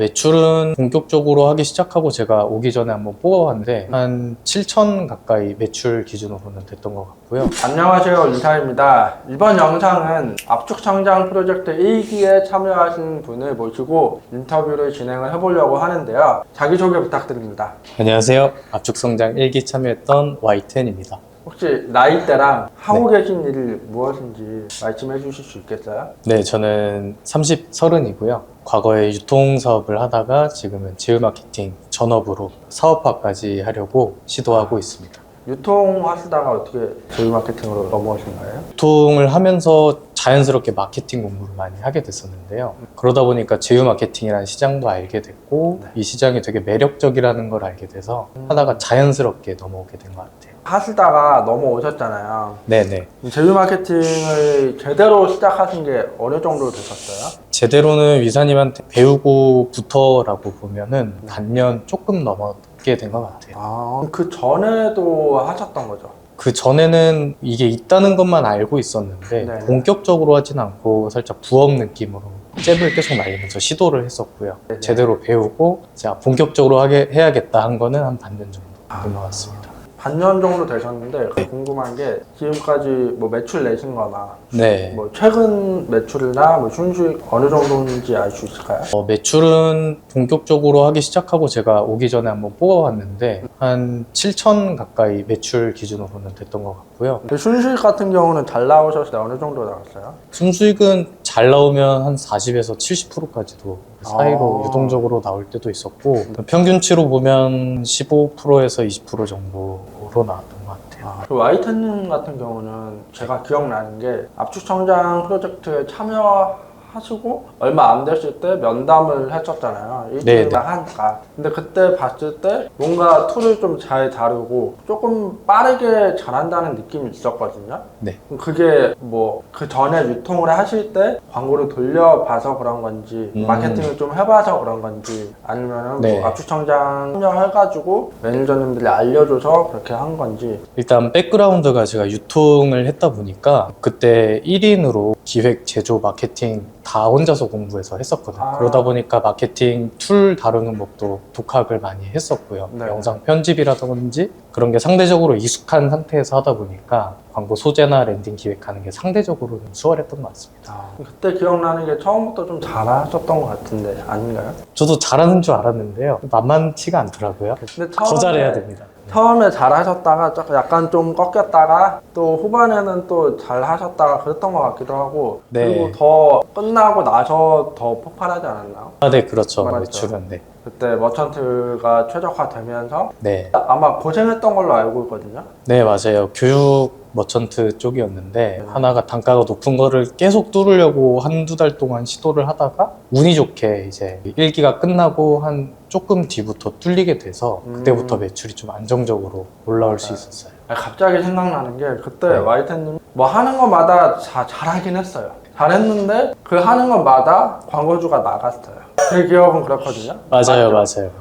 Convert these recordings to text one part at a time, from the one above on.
매출은 본격적으로 하기 시작하고 제가 오기 전에 한번 뽑아봤는데 한 7천 가까이 매출 기준으로는 됐던 것 같고요. 안녕하세요, 윤타입니다. 이번 영상은 압축성장 프로젝트 1기에 참여하신 분을 모시고 인터뷰를 진행을 해보려고 하는데요. 자기소개 부탁드립니다. 안녕하세요. 압축성장 1기 참여했던 Y10입니다. 혹시 나이대랑 하고 계신 일이 무엇인지 말씀해 주실 수 있겠어요? 네, 저는 30이고요. 과거에 유통 사업을 하다가 지금은 제휴 마케팅 전업으로 사업화까지 하려고 시도하고 있습니다. 유통하시다가 어떻게 제휴 마케팅으로 넘어오신 거예요? 유통을 하면서 자연스럽게 마케팅 공부를 많이 하게 됐었는데요. 그러다 보니까 제휴 마케팅이라는 시장도 알게 됐고 이 시장이 되게 매력적이라는 걸 알게 돼서 하다가 자연스럽게 넘어오게 된 것 같아요. 하시다가 넘어오셨잖아요. 네네. 제휴 마케팅을 제대로 시작하신 게 어느 정도 되셨어요? 제대로는 위사님한테 배우고부터라고 보면은 반년 조금 넘게 된 것 같아요. 그 전에도 하셨던 거죠? 그 전에는 이게 있다는 것만 알고 있었는데 네네. 본격적으로 하진 않고 살짝 부업 느낌으로 잽을 계속 날리면서 시도를 했었고요. 네네. 제대로 배우고 자 본격적으로 해야겠다 한 거는 한 반년 정도 된 것 같습니다. 반년 정도 되셨는데 궁금한 게 지금까지 뭐 매출 내신 거나 네. 뭐 최근 매출이나 뭐 순수익 어느 정도인지 알 수 있을까요? 매출은 본격적으로 하기 시작하고 제가 오기 전에 한번 뽑아봤는데 한 7천 가까이 매출 기준으로는 됐던 것 같고요. 순수익 같은 경우는 잘 나오셨을 때 어느 정도 나왔어요? 순수익은 잘 나오면 한 40에서 70%까지도 사이로 유동적으로 나올 때도 있었고 평균치로 보면 15%에서 20% 정도로 나왔던 것 같아요. 그 와이트님 같은 경우는 제가 기억나는 게 압축성장 프로젝트에 참여하시고 얼마 안 됐을 때 면담을 했었잖아요. 일주일만 하니까. 근데 그때 봤을 때 뭔가 툴을 좀 잘 다루고 조금 빠르게 잘한다는 느낌이 있었거든요. 네. 그게 뭐 그 전에 유통을 하실 때 광고를 돌려봐서 그런 건지 마케팅을 좀 해봐서 그런 건지 아니면은 네. 뭐 압축성장 참여해가지고 매니저님들이 알려줘서 그렇게 한 건지. 일단 백그라운드가 제가 유통을 했다 보니까 그때 1인으로 기획, 제조, 마케팅 다 혼자서 공부해서 했었거든요. 그러다 보니까 마케팅 툴 다루는 법도 독학을 많이 했었고요. 네. 영상 편집이라든지 그런 게 상대적으로 익숙한 상태에서 하다 보니까 광고 소재나 랜딩 기획하는 게 상대적으로는 수월했던 것 같습니다. 그때 기억나는 게 처음부터 좀 잘하셨던 것 같은데 아닌가요? 저도 잘하는 줄 알았는데요. 만만치가 않더라고요. 근데 더 잘해야 됩니다. 처음에 잘하셨다가 약간 좀 꺾였다가 또 후반에는 또 잘하셨다가 그랬던 것 같기도 하고. 네. 그리고 더 끝나고 나서 더 폭발하지 않았나요? 네, 그렇죠. 맞죠. 매출은. 네. 그때 머천트가 최적화되면서 네. 아마 고생했던 걸로 알고 있거든요. 네, 맞아요. 교육 머천트 쪽이었는데 하나가 단가가 높은 거를 계속 뚫으려고 한두 달 동안 시도를 하다가 운이 좋게 이제 1기가 끝나고 한 조금 뒤부터 뚫리게 돼서 그때부터 매출이 좀 안정적으로 올라올 수 있었어요. 갑자기 생각나는 게 그때 네. 와이트님 뭐 하는 것마다 잘하긴 했어요. 잘했는데 그 하는 것마다 광고주가 나갔어요. 제 기억은 그렇거든요. 맞아요.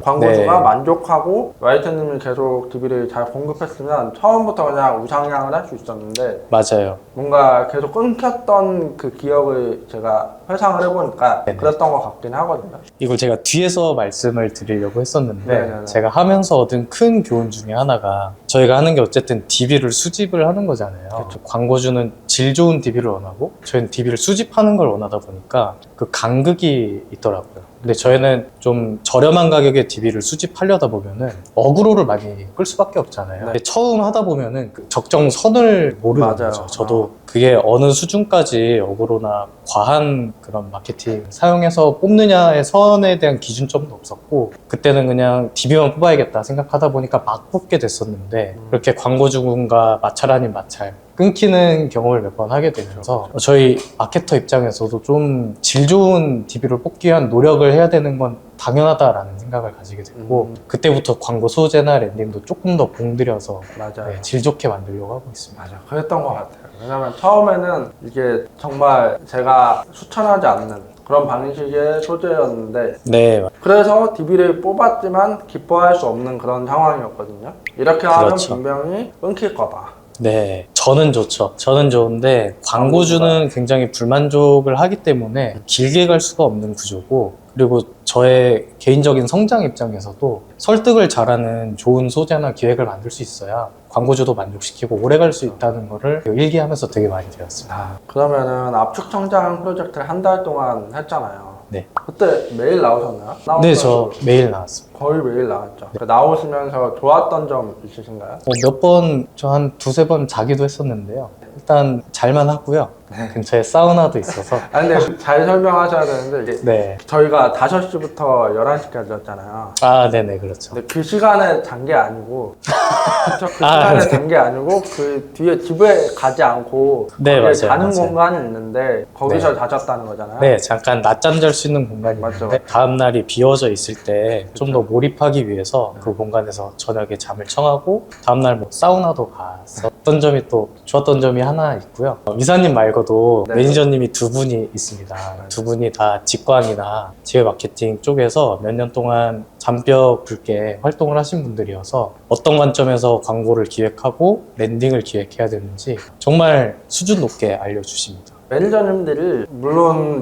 광고주가 네. 만족하고 와이트님이 계속 DB를 잘 공급했으면 처음부터 그냥 우상향을 할 수 있었는데 맞아요. 뭔가 계속 끊겼던 그 기억을 제가 회상을 해보니까 네네. 그랬던 것 같긴 하거든요. 이걸 제가 뒤에서 말씀을 드리려고 했었는데 네네네. 제가 하면서 얻은 큰 교훈 중에 하나가 저희가 하는 게 어쨌든 DB를 수집을 하는 거잖아요. 그렇죠. 광고주는 질 좋은 DB를 원하고 저희는 DB를 수집하는 걸 원하다 보니까 그 간극이 있더라고요. 근데 저희는 좀 저렴한 가격의 DB를 수집하려다 보면은 어그로를 많이 끌 수밖에 없잖아요. 네. 근데 처음 하다 보면은 그 적정선을 모르는 맞아요. 거죠. 저도 그게 어느 수준까지 어그로나 과한 그런 마케팅 사용해서 뽑느냐의 선에 대한 기준점도 없었고 그때는 그냥 DB만 뽑아야겠다 생각하다 보니까 막 뽑게 됐었는데 그렇게 광고주군과 마찰 아닌 마찰 끊기는 경험을 몇 번 하게 되면서 저희 마케터 입장에서도 좀 질 좋은 DB를 뽑기 위한 노력을 해야 되는 건 당연하다라는 생각을 가지게 됐고 그때부터 광고 소재나 랜딩도 조금 더 공들여서 맞아요. 네, 질 좋게 만들려고 하고 있습니다. 맞아, 그랬던 것 같아요. 왜냐면 처음에는 이게 정말 제가 추천하지 않는 그런 방식의 소재였는데 네, 그래서 DB를 뽑았지만 기뻐할 수 없는 그런 상황이었거든요. 이렇게 하면 그렇죠. 분명히 끊길까봐 네, 저는 좋죠. 저는 좋은데 광고주는 굉장히 불만족을 하기 때문에 길게 갈 수가 없는 구조고, 그리고 저의 개인적인 성장 입장에서도 설득을 잘하는 좋은 소재나 기획을 만들 수 있어야 광고주도 만족시키고 오래 갈 수 있다는 거를 일기하면서 되게 많이 배웠습니다. 그러면은 압축 성장 프로젝트를 한 달 동안 했잖아요. 네. 그때 매일 나오셨나요? 네, 저 매일 나왔습니다. 거의 매일 나왔죠. 나오시면서 좋았던 점 있으신가요? 몇 번, 저 한 두세 번 자기도 했었는데요. 일단 잘만 하고요. 근처에 사우나도 있어서. 아 근데 잘 설명하셔야 되는데 이게 네. 저희가 5시부터 11시까지였잖아요. 아, 네네, 그렇죠. 근데 그 시간에 잔 게 아니고 그쵸? 그 아, 시간에 네. 잔 게 아니고 그 뒤에 집에 가지 않고 네, 거기에 맞아요, 자는 맞아요. 공간이 있는데 거기서 자셨다는 거잖아요. 네, 잠깐 낮잠 잘 수 있는 공간이 맞죠. 있는데 다음 날이 비어져 있을 때 좀 더 몰입하기 위해서 그 공간에서 저녁에 잠을 청하고 다음 날 뭐 사우나도 갔었던 점이 또 좋았던 점이 하나 있고요. 이사님 말고도 네. 매니저님이 두 분이 있습니다. 두 분이 다 직관이나 지역 마케팅 쪽에서 몇 년 동안 잔뼈 굵게 활동을 하신 분들이어서 어떤 관점에서 광고를 기획하고 랜딩을 기획해야 되는지 정말 수준 높게 알려주십니다. 매니저님들이 물론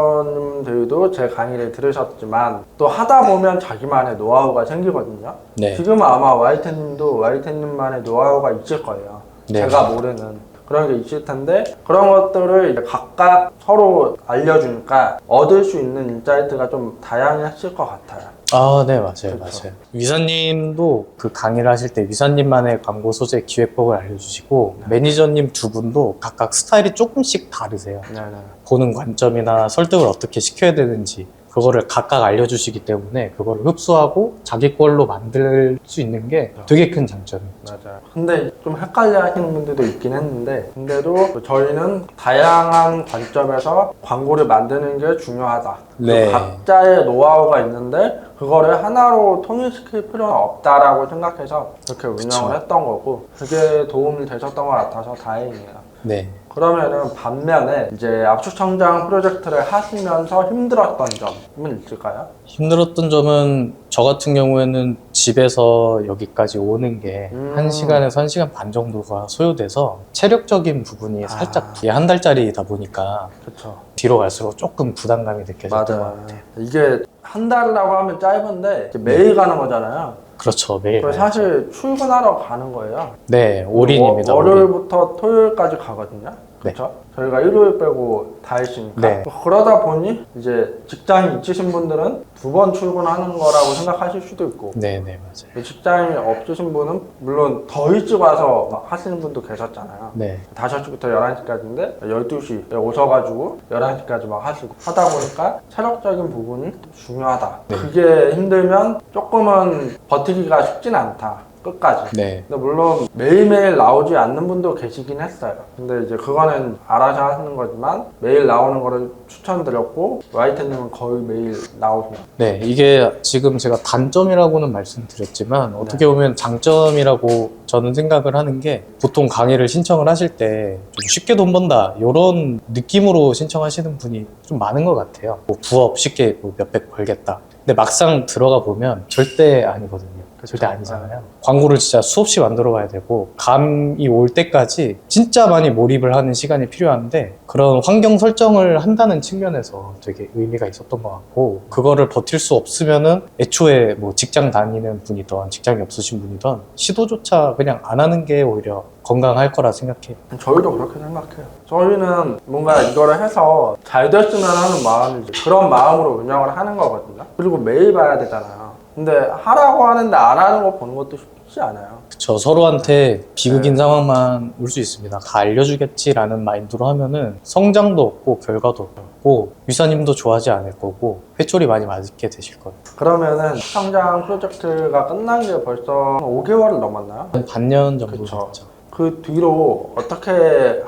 매니저님들도 제 강의를 들으셨지만 또 하다 보면 자기만의 노하우가 생기거든요. 네. 지금은 아마 와이트님도 와이트님만의 노하우가 있을 거예요. 네. 제가 모르는 그런 게 있을 텐데 그런 것들을 이제 각각 서로 알려주니까 얻을 수 있는 인사이트가 좀 다양했을 것 같아요. 아, 네, 맞아요, 그렇죠. 맞아요. 위사님도 그 강의를 하실 때 위사님만의 광고 소재 기획법을 알려주시고 매니저님 두 분도 각각 스타일이 조금씩 다르세요. 네네. 보는 관점이나 설득을 어떻게 시켜야 되는지 그거를 각각 알려주시기 때문에 그거를 흡수하고 자기 걸로 만들 수 있는 게 되게 큰 장점이에요. 맞아요. 근데 좀 헷갈려 하시는 분들도 있긴 했는데 근데도 저희는 다양한 관점에서 광고를 만드는 게 중요하다. 네. 각자의 노하우가 있는데 그거를 하나로 통일시킬 필요는 없다라고 생각해서 그렇게 운영을 그쵸. 했던 거고 그게 도움이 되셨던 것 같아서 다행이에요. 네. 그러면은 반면에 이제 압축 성장 프로젝트를 하시면서 힘들었던 점은 있을까요? 힘들었던 점은 저 같은 경우에는 집에서 여기까지 오는 게 1시간에서 1시간 반 정도가 소요돼서 체력적인 부분이 살짝 이게 한 달짜리다 보니까 그렇죠. 뒤로 갈수록 조금 부담감이 느껴졌던 것 맞아요. 같아요. 이게 한 달이라고 하면 짧은데 이제 매일 가는 거잖아요. 그렇죠, 매일 그래서 가야죠. 사실 출근하러 가는 거예요. 네, 올인입니다. 올인. 월요일부터 토요일까지 가거든요. 그렇죠? 저희가 일요일 빼고 다 있으니까. 네. 그러다 보니 이제 직장이 있으신 분들은 2번 출근하는 거라고 생각하실 수도 있고 네, 네, 맞아요. 직장이 없으신 분은 물론 더 일찍 와서 막 하시는 분도 계셨잖아요. 네, 5시부터 11시까지인데 12시에 오셔가지고 11시까지 막 하시고 하다 보니까 체력적인 부분이 중요하다. 네. 그게 힘들면 조금은 버티기가 쉽진 않다. 끝까지. 네, 근데 물론 매일매일 나오지 않는 분도 계시긴 했어요. 근데 이제 그거는 알아서 하시는 거지만 매일 나오는 거를 추천드렸고 와이트님은 거의 매일 나오세요. 네. 이게 지금 제가 단점이라고는 말씀드렸지만 어떻게 보면 장점이라고 저는 생각을 하는 게 보통 강의를 신청을 하실 때 좀 쉽게 돈 번다 이런 느낌으로 신청하시는 분이 좀 많은 것 같아요. 뭐 부업 쉽게 뭐 몇백 벌겠다. 근데 막상 들어가 보면 절대 아니거든요. 절대 아니잖아요. 광고를 진짜 수없이 만들어 봐야 되고 감이 올 때까지 진짜 많이 몰입을 하는 시간이 필요한데 그런 환경 설정을 한다는 측면에서 되게 의미가 있었던 것 같고 그거를 버틸 수 없으면은 애초에 뭐 직장 다니는 분이든 직장이 없으신 분이든 시도조차 그냥 안 하는 게 오히려 건강할 거라 생각해요. 저희도 그렇게 생각해요. 저희는 뭔가 이거를 해서 잘 됐으면 하는 마음이지 그런 마음으로 운영을 하는 거거든요. 그리고 매일 봐야 되잖아요. 근데 하라고 하는데 안 하는 거 보는 것도 쉽지 않아요. 그쵸. 서로한테 비극인 상황만 올 수 있습니다. 다 알려주겠지라는 마인드로 하면은 성장도 없고 결과도 없고 위사님도 좋아하지 않을 거고 회초리 많이 맞게 되실 거예요. 그러면은 성장 프로젝트가 끝난 게 벌써 5개월을 넘었나요? 한 반년 정도 그쵸. 됐죠. 그 뒤로 어떻게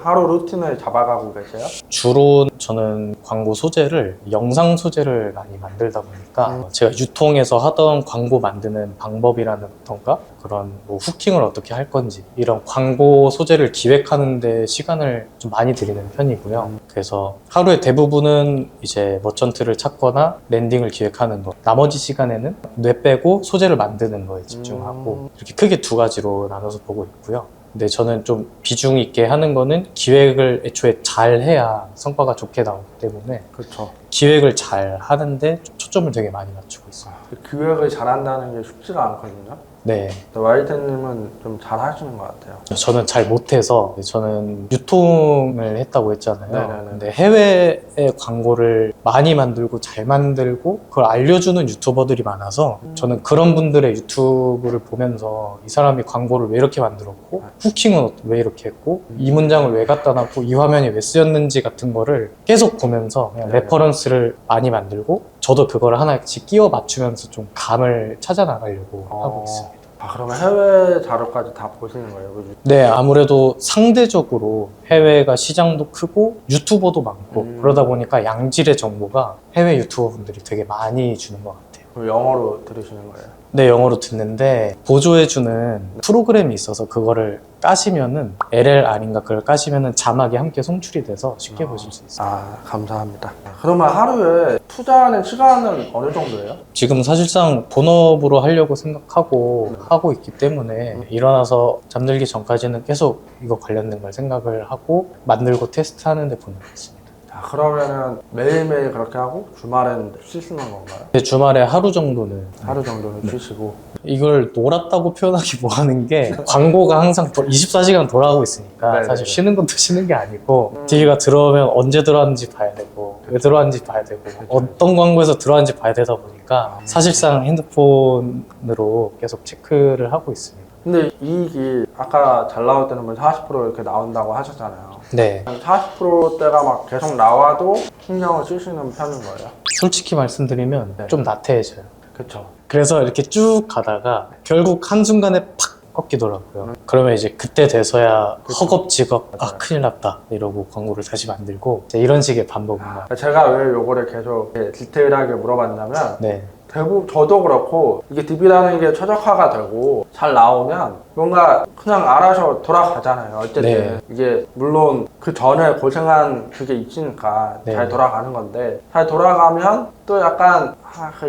하루 루틴을 잡아가고 계세요? 주로 저는 광고 소재를 영상 소재를 많이 만들다 보니까 제가 유통에서 하던 광고 만드는 방법이라던가 그런 뭐 후킹을 어떻게 할 건지 이런 광고 소재를 기획하는 데 시간을 좀 많이 들이는 편이고요. 그래서 하루의 대부분은 이제 머천트를 찾거나 랜딩을 기획하는 거 나머지 시간에는 뇌 빼고 소재를 만드는 거에 집중하고 이렇게 크게 두 가지로 나눠서 보고 있고요. 근데 저는 좀 비중 있게 하는 거는 기획을 애초에 잘 해야 성과가 좋게 나오기 때문에 그렇죠. 기획을 잘 하는데 좀 초점을 되게 많이 맞추고 있어요. 기획을 잘한다는 게 쉽지가 않거든요. 네. 와이트님은 좀 잘 하시는 것 같아요. 저는 잘 못해서 저는 유통을 했다고 했잖아요. 네네네. 근데 해외에 광고를 많이 만들고 잘 만들고 그걸 알려주는 유튜버들이 많아서 저는 그런 분들의 유튜브를 보면서 이 사람이 광고를 왜 이렇게 만들었고 후킹은 왜 이렇게 했고 이 문장을 왜 갖다 놨고 이 화면이 왜 쓰였는지 같은 거를 계속 보면서 그냥 네네. 레퍼런스를 많이 만들고 저도 그걸 하나씩 끼워 맞추면서 좀 감을 찾아 나가려고 하고 있습니다. 아, 그러면 해외 자료까지 다 보시는 거예요? 그죠? 네, 아무래도 상대적으로 해외가 시장도 크고 유튜버도 많고 그러다 보니까 양질의 정보가 해외 유튜버 분들이 되게 많이 주는 것 같아요. 그럼 영어로 들으시는 거예요? 네, 영어로 듣는데 보조해주는 프로그램이 있어서 그거를 까시면은 LLR인가 그걸 까시면은 자막이 함께 송출이 돼서 쉽게 보실 수 있어요. 아, 감사합니다. 그러면 하루에 투자하는 시간은 어느 정도예요? 지금 사실상 본업으로 하려고 생각하고 하고 있기 때문에 일어나서 잠들기 전까지는 계속 이거 관련된 걸 생각을 하고 만들고 테스트하는 데 보내고 있습니다. 자, 그러면은 매일매일 그렇게 하고 주말에는 쉬시는 건가요? 근데 주말에 하루 정도는 하루 정도는 쉬시고. 이걸 놀았다고 표현하기 뭐하는 게 광고가 항상 24시간 돌아가고 있으니까 네네네. 사실 쉬는 것도 쉬는 게 아니고 TV가 들어오면 언제 들어왔는지 봐야 되고 왜 들어왔는지 봐야 되고 어떤 광고에서 들어왔는지 봐야 되다 보니까 사실상 핸드폰으로 계속 체크를 하고 있습니다. 근데 이익이 아까 잘 나올 때는 뭐 40% 이렇게 나온다고 하셨잖아요. 네, 40%대가 막 계속 나와도 신경을 쓰시는 편인 거예요? 솔직히 말씀드리면 네. 좀 나태해져요. 그쵸. 그래서 이렇게 쭉 가다가 결국 한순간에 팍 꺾이더라고요. 그러면 이제 그때 돼서야 그쵸. 허겁지겁 아 맞아요. 큰일 났다 이러고 광고를 다시 만들고 이제 이런 식의 반복입니다. 제가 왜 요거를 계속 이렇게 디테일하게 물어봤냐면 네, 대부분 저도 그렇고 이게 DB라는 게 최적화가 되고 잘 나오면 뭔가 그냥 알아서 돌아가잖아요. 어쨌든 네. 이게 물론 그 전에 고생한 그게 있으니까 네. 잘 돌아가는 건데 잘 돌아가면 또 약간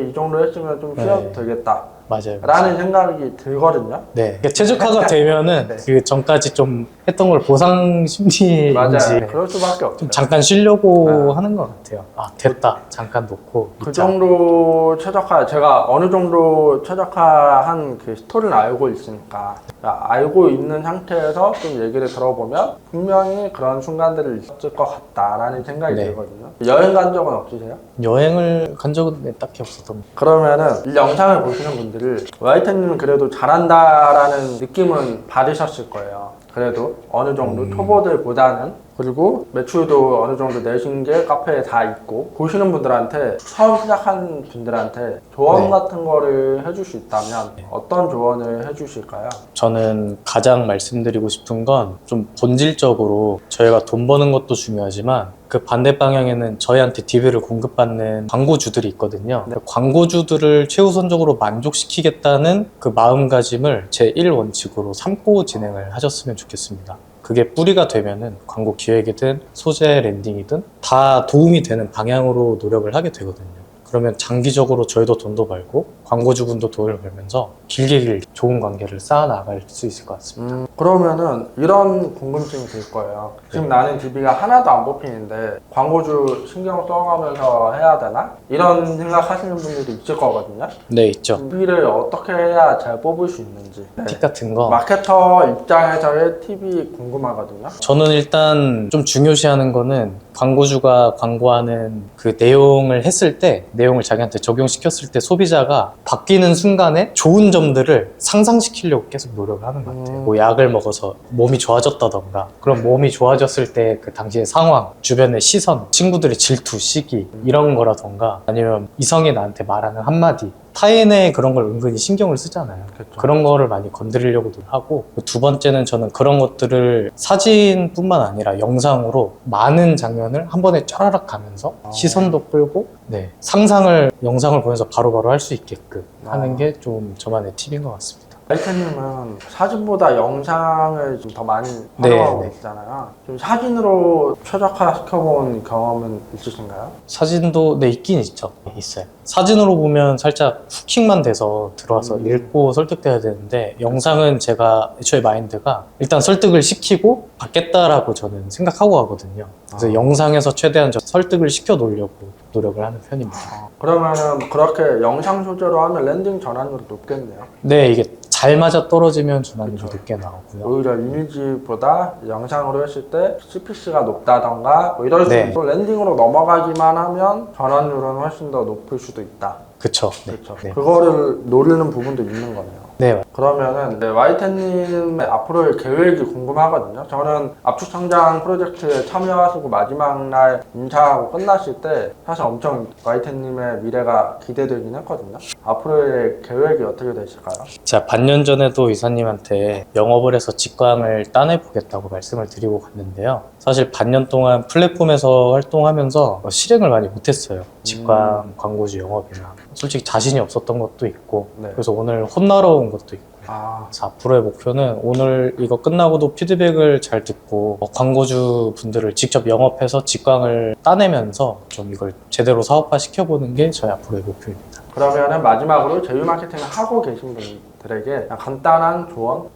이 정도 했으면 좀 쉬어도 네. 되겠다 맞아요. 라는 생각이 들거든요. 네, 최적화가 되면은 네. 그 전까지 좀 했던 걸 보상 심리인지 맞아요. 그럴 수밖에 없죠. 좀 잠깐 쉬려고 하는 것 같아요. 아 됐다, 잠깐 놓고 그 있자. 정도 최적화, 제가 어느 정도 최적화한 그 스토리는 알고 있으니까 알고 있는 상태에서 좀 얘기를 들어보면 분명히 그런 순간들이 있었을 것 같다라는 생각이 네. 들거든요. 여행 간 적은 없으세요? 여행을 간 적은 딱히 없었던 것 같아요. 그러면은 이 영상을 보시는 분들을 와이트님은 그래도 잘한다라는 느낌은 받으셨을 거예요. 그래도 어느 정도 초보들보다는 그리고 매출도 어느 정도 내신 게 카페에 다 있고 보시는 분들한테 처음 시작한 분들한테 조언 네. 같은 거를 해줄 수 있다면 어떤 조언을 해주실까요? 저는 가장 말씀드리고 싶은 건 좀 본질적으로 저희가 돈 버는 것도 중요하지만 그 반대 방향에는 저희한테 DB를 공급받는 광고주들이 있거든요. 그 광고주들을 최우선적으로 만족시키겠다는 그 마음가짐을 제 1원칙으로 삼고 진행을 하셨으면 좋겠습니다. 그게 뿌리가 되면은 광고 기획이든 소재 랜딩이든 다 도움이 되는 방향으로 노력을 하게 되거든요. 그러면 장기적으로 저희도 돈도 벌고 광고주분도 돈을 벌면서 길게 좋은 관계를 쌓아 나갈 수 있을 것 같습니다. 그러면은 이런 궁금증이 들 거예요. 지금 나는 DB가 하나도 안 뽑히는데 광고주 신경 써가면서 해야 되나? 이런 생각하시는 분들이 있을 거거든요. 네, 있죠. DB를 어떻게 해야 잘 뽑을 수 있는지. 팁 같은 거. 마케터 입장에서의 팁이 궁금하거든요. 저는 일단 좀 중요시하는 거는 광고주가 광고하는 그 내용을 했을 때, 내용을 자기한테 적용시켰을 때 소비자가 바뀌는 순간에 좋은 점들을 상상시키려고 계속 노력을 하는 것 같아요. 뭐 약을 먹어서 몸이 좋아졌다던가, 그럼 몸이 좋아졌을 때 그 당시의 상황, 주변의 시선, 친구들의 질투, 시기 이런 거라던가, 아니면 이성이 나한테 말하는 한마디, 타인의 그런 걸 은근히 신경을 쓰잖아요. 그렇죠. 그런 거를 많이 건드리려고 하고, 두 번째는 저는 그런 것들을 사진뿐만 아니라 영상으로 많은 장면을 한 번에 쫘라락 가면서 시선도 끌고, 네, 상상을 영상을 보면서 바로바로 할 수 있게끔 하는 게 좀 저만의 팁인 것 같습니다. 라이트님은 사진보다 영상을 좀 더 많이 활용하고 네. 계시잖아요. 좀 사진으로 최적화 시켜본 경험은 있으신가요? 사진도 네, 있긴 있죠. 있어요. 사진으로 보면 살짝 후킹만 돼서 들어와서 읽고 설득돼야 되는데 영상은 제가 애초에 마인드가 일단 설득을 시키고 받겠다라고 저는 생각하고 하거든요. 그래서 영상에서 최대한 설득을 시켜 놓으려고 노력을 하는 편입니다. 그러면은 그렇게 영상 소재로 하면 랜딩 전환율이 높겠네요. 네, 이게 잘 맞아 떨어지면 전환율이 높게 나오고요. 오히려 이미지보다 영상으로 했을 때 CPC가 높다던가 뭐 이럴 수 네. 있고 랜딩으로 넘어가기만 하면 전환율은 훨씬 더 높을 수도 있다. 그쵸. 네. 그렇죠. 네. 그거를 노리는 부분도 있는 거네요. 네. 그러면은 와이텐님의 앞으로의 계획이 궁금하거든요. 저는 압축 성장 프로젝트에 참여하시고 마지막 날 인사하고 끝났을 때 사실 엄청 와이텐님의 미래가 기대되긴 했거든요. 앞으로의 계획이 어떻게 되실까요? 제가 반년 전에도 이사님한테 영업을 해서 직광을 따내보겠다고 말씀을 드리고 갔는데요. 사실 반년 동안 플랫폼에서 활동하면서 실행을 많이 못했어요. 직광, 광고주 영업이나. 솔직히 자신이 없었던 것도 있고 네. 그래서 오늘 혼나러 온 것도 있고 그래서 앞으로의 목표는 오늘 이거 끝나고도 피드백을 잘 듣고 광고주 분들을 직접 영업해서 직광을 따내면서 좀 이걸 제대로 사업화 시켜보는 게 저희 앞으로의 목표입니다. 그러면은 마지막으로 제휴 마케팅을 하고 계신 분들에게 그냥 간단한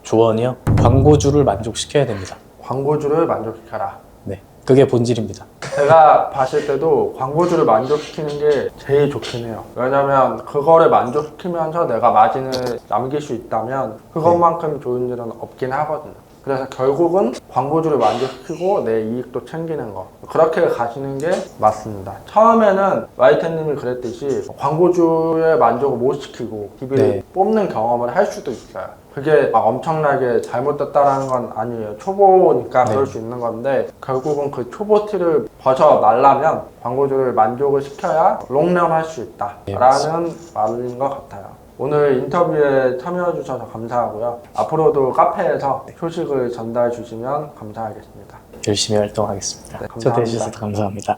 조언이요? 광고주를 만족시켜야 됩니다. 광고주를 만족시켜라. 네, 그게 본질입니다. 제가 봤을 때도 광고주를 만족시키는 게 제일 좋긴 해요. 왜냐면 그거를 만족시키면서 내가 마진을 남길 수 있다면 그것만큼 좋은 일은 없긴 하거든요. 그래서 결국은 광고주를 만족시키고 내 이익도 챙기는 거, 그렇게 가시는 게 맞습니다. 처음에는 와이텐님이 그랬듯이 광고주의 만족을 못 시키고 DB를 뽑는 경험을 할 수도 있어요. 그게 막 엄청나게 잘못됐다라는 건 아니에요. 초보니까 그럴 수 있는 건데 결국은 그 초보 티를 벗어나려면 광고주를 만족을 시켜야 롱런 할 수 있다라는 말인 것 같아요. 오늘 인터뷰에 참여해 주셔서 감사하고요. 앞으로도 카페에서 소식을 전달해 주시면 감사하겠습니다. 열심히 활동하겠습니다. 네, 감사합니다. 초대해 주셔서 감사합니다.